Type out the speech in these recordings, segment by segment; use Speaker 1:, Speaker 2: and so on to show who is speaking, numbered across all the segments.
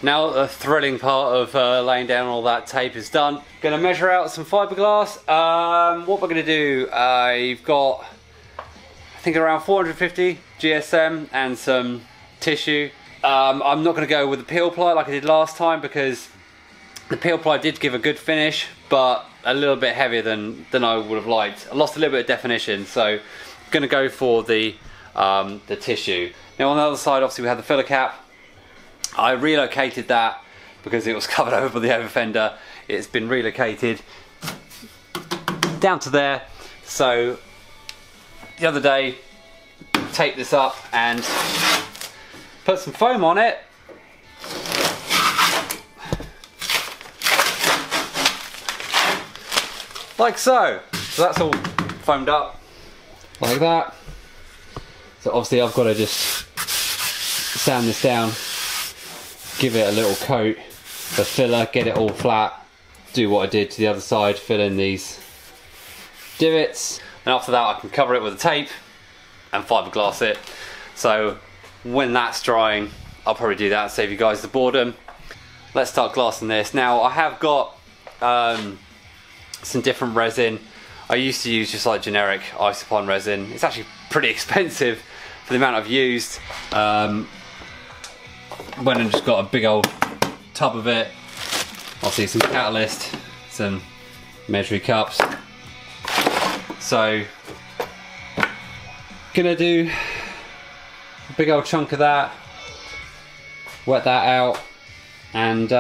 Speaker 1: Now the thrilling part of laying down all that tape is done. Gonna measure out some fiberglass. What we're gonna do, I've got, I think around 450 GSM and some tissue. I'm not gonna go with the peel ply like I did last time because the peel ply did give a good finish, but a little bit heavier than I would have liked. I lost a little bit of definition, so I'm gonna go for the tissue. Now on the other side, obviously we have the filler cap. I relocated that because it was covered over by the overfender. It's been relocated down to there. So the other day, taped this up and put some foam on it. Like so. So that's all foamed up like that. So obviously I've got to just sand this down, give it a little coat of filler, get it all flat, do what I did to the other side, fill in these divots, and after that I can cover it with a tape and fiberglass it. So when that's drying, I'll probably do that and save you guys the boredom. Let's start glassing this. Now I have got some different resin. I used to use just like generic isopon resin. It's actually pretty expensive for the amount I've used. Went and just got a big old tub of it. Obviously some catalyst, some measuring cups. So gonna do a big old chunk of that, wet that out, and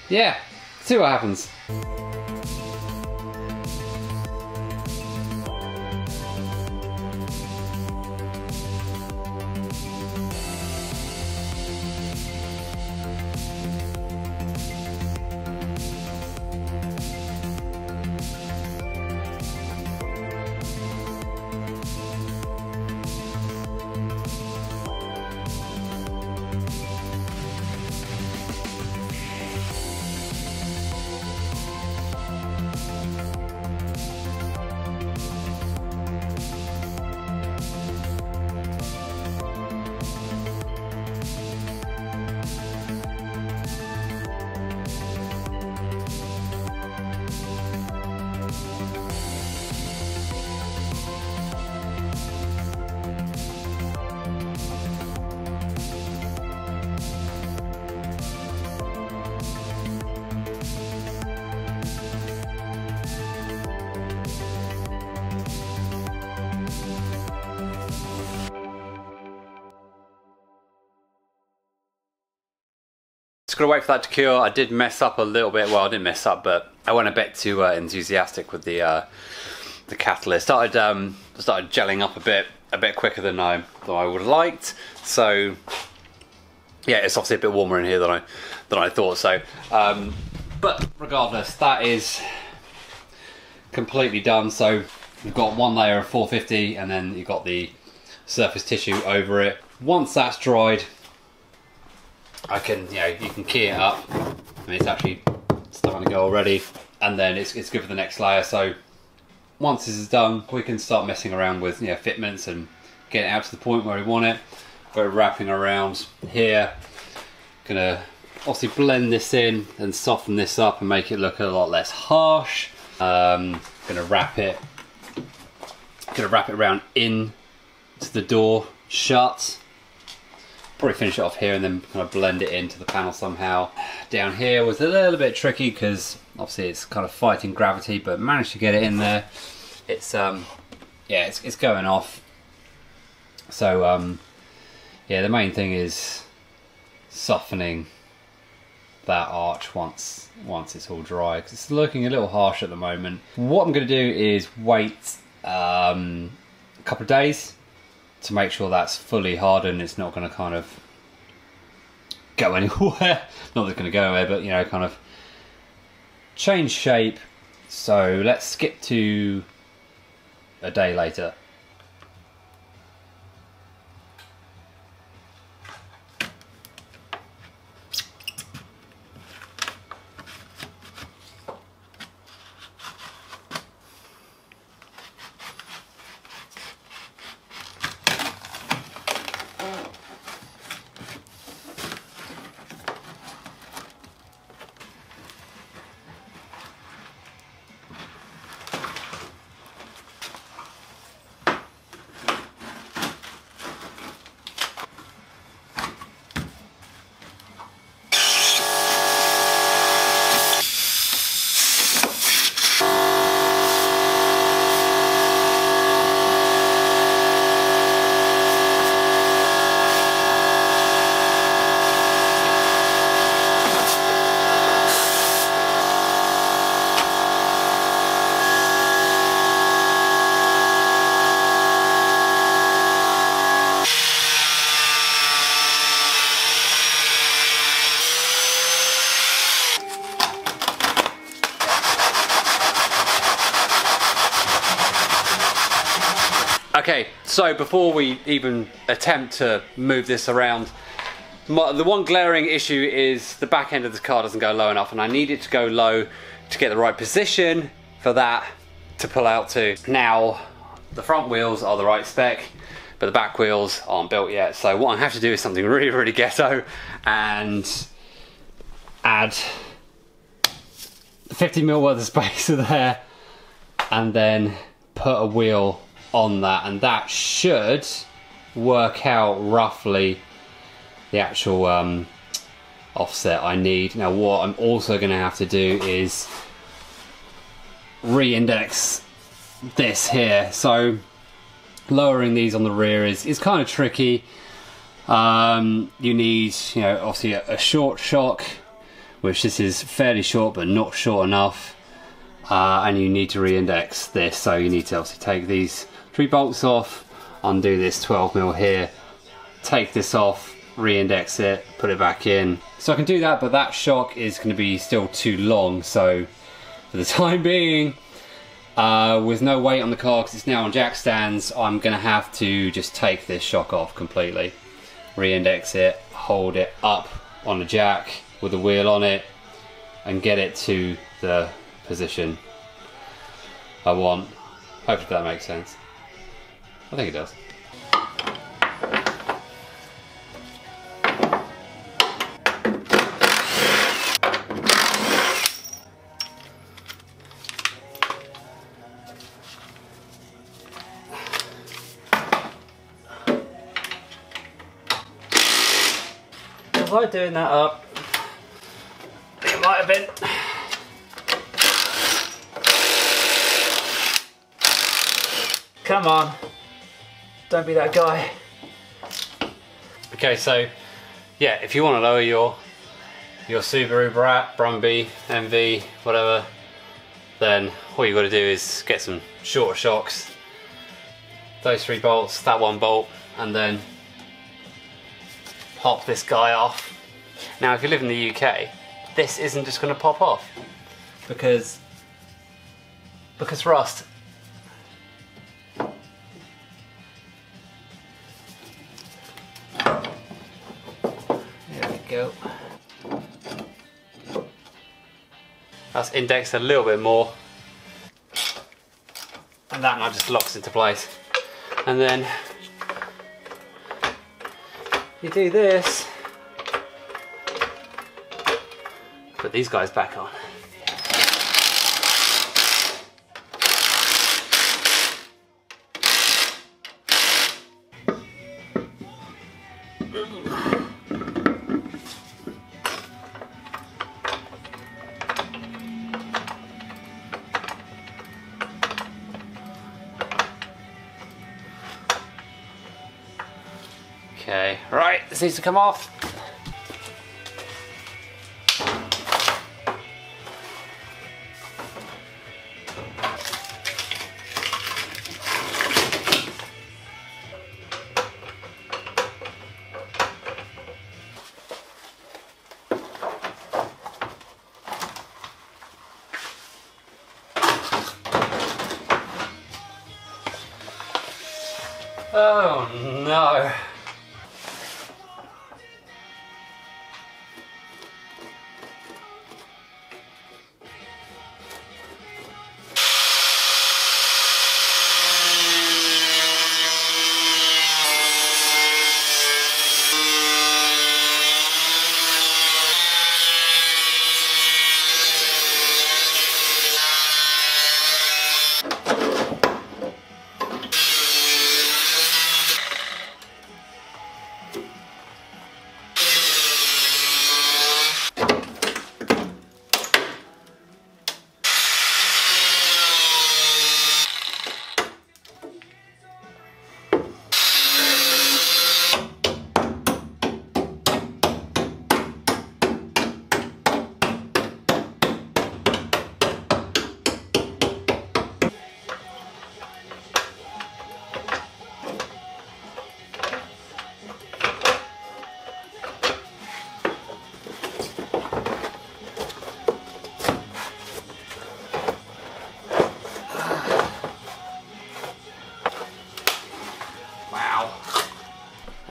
Speaker 1: yeah, see what happens. Just gotta wait for that to cure. I did mess up a little bit. Well, I didn't mess up, but I went a bit too enthusiastic with the catalyst. Started gelling up a bit quicker than I would have liked. So yeah, it's obviously a bit warmer in here than I thought. So, but regardless, that is completely done. So we've got one layer of 450, and then you've got the surface tissue over it. Once that's dried, I can, you can key it up. I mean, it's actually starting to go already, and then it's good for the next layer. So once this is done, we can start messing around with fitments and getting it out to the point where we want it. We're wrapping around here. Gonna obviously blend this in and soften this up and make it look a lot less harsh. Gonna wrap it around in to the door shut. Probably finish it off here and then kind of blend it into the panel somehow. Down here was a little bit tricky because obviously it's kind of fighting gravity, but managed to get it in there. It's yeah, it's going off. So yeah, the main thing is softening that arch once it's all dry, because it's looking a little harsh at the moment. What I'm going to do is wait a couple of days to make sure that's fully hardened. It's not going to kind of go anywhere. Not that it's going to go anywhere, but kind of change shape. So let's skip to a day later. Okay, so before we even attempt to move this around, the one glaring issue is the back end of the car doesn't go low enough, and I need it to go low to get the right position for that to pull out to. Now, the front wheels are the right spec, but the back wheels aren't built yet. So what I have to do is something really, really ghetto and add 50mm worth of spacer there, and then put a wheel on that, and that should work out roughly the actual offset I need. Now what I'm also going to have to do is re-index this here. So lowering these on the rear is kind of tricky. You need, you know, obviously a short shock, which this is fairly short but not short enough, and you need to re-index this. So you need to obviously take these 3 bolts off, undo this 12mm here, take this off, re-index it, put it back in. So I can do that, but that shock is going to be still too long. So for the time being, with no weight on the car because it's now on jack stands, I'm going to have to just take this shock off completely, re-index it, hold it up on the jack with the wheel on it, and get it to the position I want. Hopefully that makes sense. I think it does. Was I doing that up? It might have been. Come on, don't be that guy. Okay, so yeah, if you want to lower your Subaru, Brat, Brumby, MV, whatever, then all you got to do is get some shorter shocks, those 3 bolts, that 1 bolt, and then pop this guy off. Now if you live in the UK, this isn't just going to pop off because rust. There we go. That's indexed a little bit more, and that now just locks into place. And then you do this, put these guys back on. Okay, right, this needs to come off. Oh no.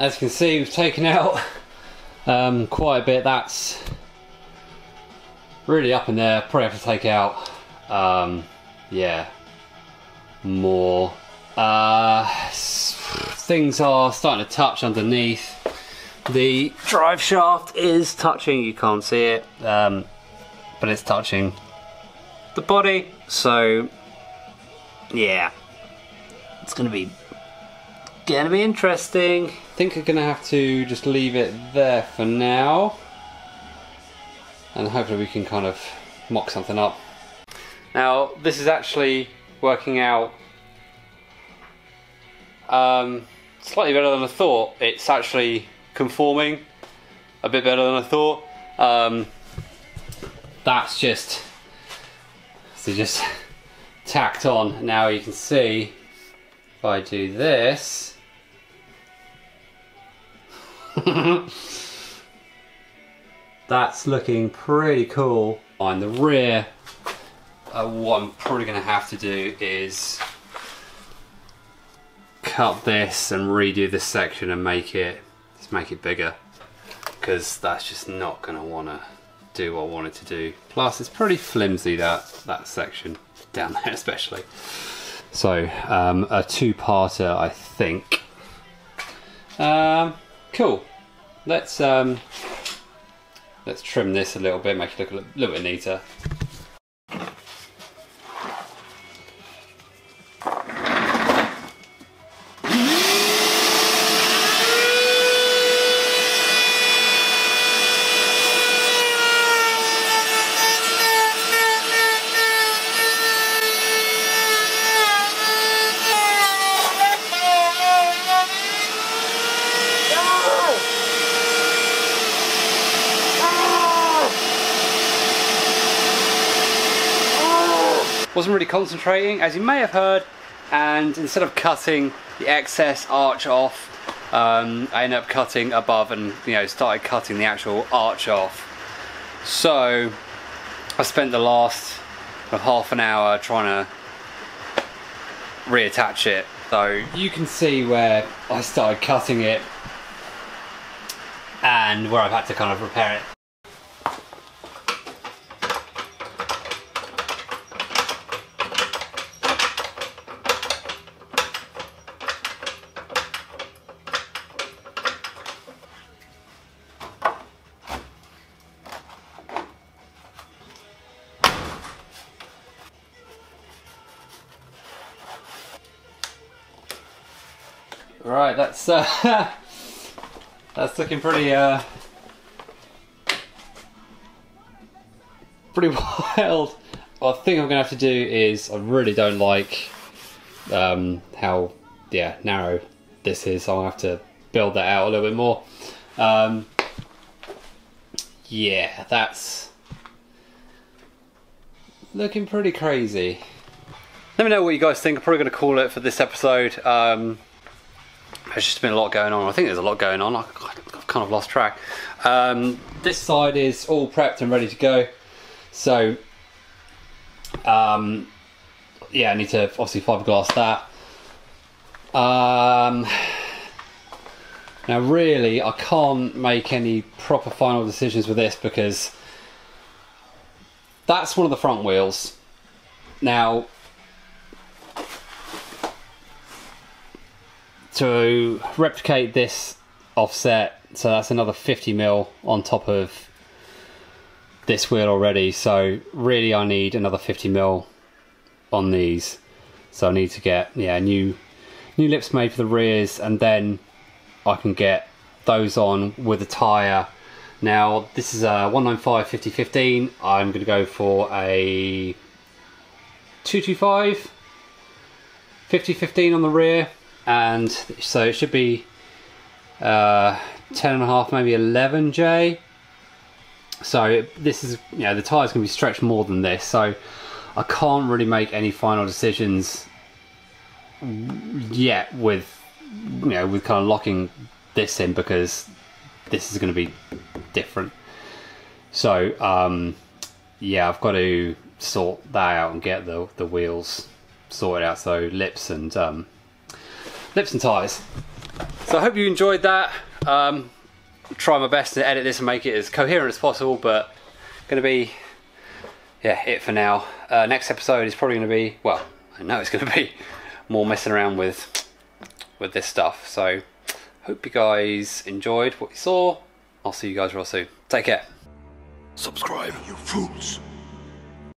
Speaker 1: as you can see, we've taken out quite a bit. That's really up in there. Probably have to take out yeah, more. Things are starting to touch underneath. The drive shaft is touching, you can't see it, but it's touching the body, so yeah, it's gonna be interesting. I think I'm gonna have to just leave it there for now, and hopefully we can kind of mock something up. Now this is actually working out slightly better than I thought. It's actually conforming a bit better than I thought. That's just tacked on. Now you can see if I do this, that's looking pretty cool. On the rear, what I'm probably going to have to do is cut this and redo this section and make it bigger, because that's just not going to want to do what I want it to do. Plus it's pretty flimsy, that section down there especially. So a two-parter, I think. Cool. Let's trim this a little bit, make it look a little bit neater. Wasn't really concentrating, as you may have heard, and instead of cutting the excess arch off, I ended up cutting above and started cutting the actual arch off. So I spent the last half an hour trying to reattach it. So you can see where I started cutting it and where I've had to kind of repair it. Right, that's looking pretty wild. What I think I'm gonna have to do is, I really don't like how narrow this is, so I'll have to build that out a little bit more. Yeah, that's looking pretty crazy. Let me know what you guys think. I'm probably gonna call it for this episode. There's just been a lot going on. I think there's a lot going on. I've kind of lost track. This side is all prepped and ready to go. So, yeah, I need to obviously fiberglass that. Now really, I can't make any proper final decisions with this because that's one of the front wheels. Now, to replicate this offset, so that's another 50mm on top of this wheel already, so really I need another 50mm on these. So I need to get new lips made for the rears, and then I can get those on with a tyre. Now this is a 195 50/15. I'm going to go for a 225 50/15 on the rear, and so it should be 10.5, maybe 11J. So this is, the tyre's going to be stretched more than this, so I can't really make any final decisions yet with with kind of locking this in, because this is going to be different. So yeah, I've got to sort that out and get the wheels sorted out, so lips and tyres. So I hope you enjoyed that. Try my best to edit this and make it as coherent as possible, but gonna be, yeah, it for now. Next episode is probably gonna be, well, I know it's gonna be more messing around with this stuff. So hope you guys enjoyed what you saw. I'll see you guys real soon. Take care.
Speaker 2: Subscribe, you fools.